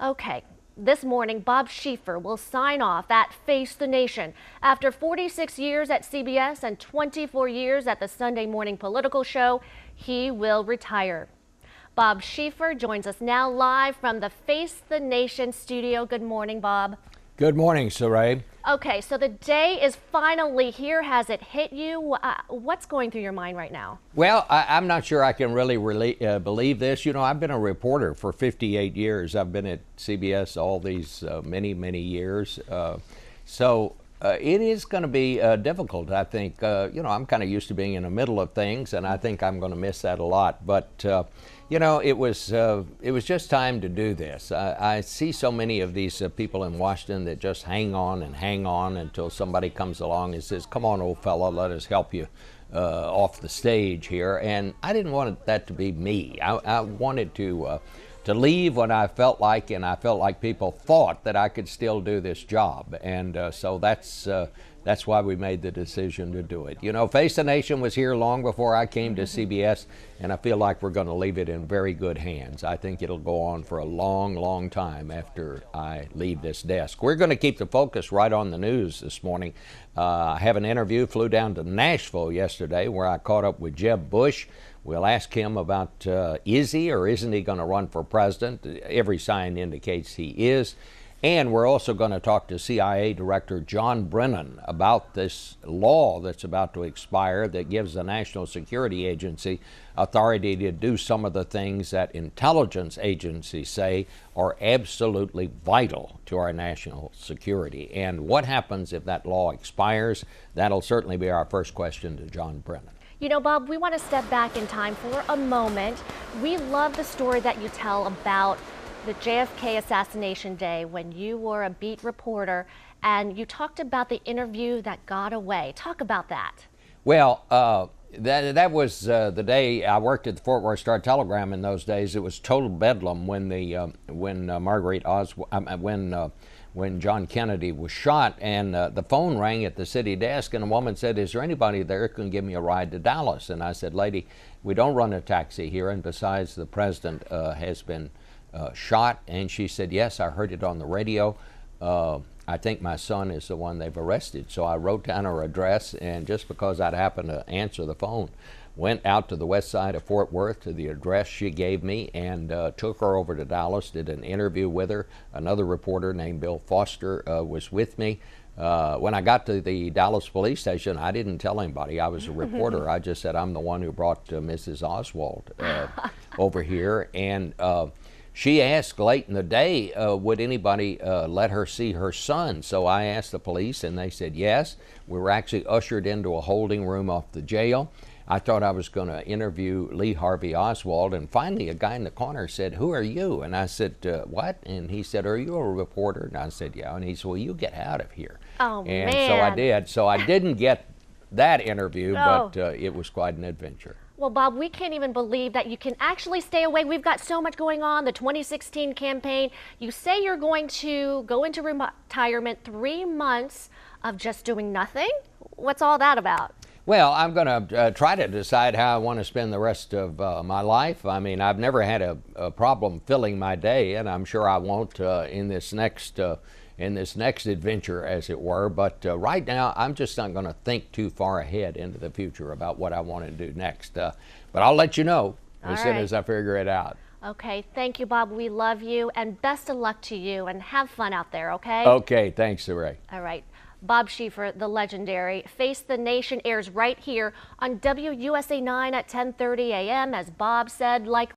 Okay, this morning, Bob Schieffer will sign off at Face the Nation. After 46 years at CBS and 24 years at the Sunday morning political show, he will retire. Bob Schieffer joins us now live from the Face the Nation studio. Good morning, Bob. Good morning, Saray. Okay, so the day is finally here. Has it hit you? What's going through your mind right now? Well, I'm not sure I can really believe this. You know, I've been a reporter for 58 years. I've been at CBS all these many years. It is going to be difficult, I think. You know, I'm kind of used to being in the middle of things, and I think I'm going to miss that a lot. But you know, it was just time to do this. I see so many of these people in Washington that just hang on until somebody comes along and says, "Come on, old fella, let us help you off the stage here." And I didn't want that to be me. I wanted to leave when I felt like, and I felt like people thought that I could still do this job. And so that's why we made the decision to do it. You know, Face the Nation was here long before I came to CBS, and I feel like we're going to leave it in very good hands. I think it'll go on for a long time after I leave this desk. We're going to keep the focus right on the news this morning. I have an interview, flew down to Nashville yesterday where I caught up with Jeb Bush. We'll ask him about is he or isn't he going to run for president? Every sign indicates he is. And we're also going to talk to CIA Director John Brennan about this law that's about to expire that gives the National Security Agency authority to do some of the things that intelligence agencies say are absolutely vital to our national security. And what happens if that law expires? That'll certainly be our first question to John Brennan. You know, Bob, we want to step back in time for a moment. We love the story that you tell about the JFK assassination day when you were a beat reporter and you talked about the interview that got away. Talk about that. Well, that was the day I worked at the Fort Worth Star-Telegram. In those days, it was total bedlam when when John Kennedy was shot, and the phone rang at the city desk, and a woman said, "Is there anybody there who can give me a ride to Dallas?" And I said, "Lady, we don't run a taxi here, and besides, the president has been shot." And she said, "Yes, I heard it on the radio. I think my son is the one they've arrested." So I wrote down her address, and just because I'd happened to answer the phone, went out to the west side of Fort Worth to the address she gave me and took her over to Dallas, did an interview with her. Another reporter named Bill Foster was with me. When I got to the Dallas police station, I didn't tell anybody I was a reporter. I just said, "I'm the one who brought Mrs. Oswald over here." And she asked late in the day, would anybody let her see her son? So I asked the police, and they said yes. We were actually ushered into a holding room off the jail. I thought I was going to interview Lee Harvey Oswald, and finally a guy in the corner said, "Who are you?" And I said, "What?" And he said, "Are you a reporter?" And I said, "Yeah." And he said, "Well, you get out of here." Oh, and man. so I did. So I didn't get that interview, but it was quite an adventure. Well, Bob, we can't even believe that you can actually stay away. We've got so much going on, the 2016 campaign. You say you're going to go into retirement, 3 months of just doing nothing? What's all that about? Well, I'm going to try to decide how I want to spend the rest of my life. I mean, I've never had a problem filling my day, and I'm sure I won't in this next adventure, as it were. But right now, I'm just not going to think too far ahead into the future about what I want to do next. But I'll let you know as soon as I figure it out. Okay, thank you, Bob. We love you, and best of luck to you, and have fun out there, okay? Okay, thanks, Ray. All right. Bob Schieffer, the legendary Face the Nation, airs right here on WUSA 9 at 10:30 a.m. As Bob said, like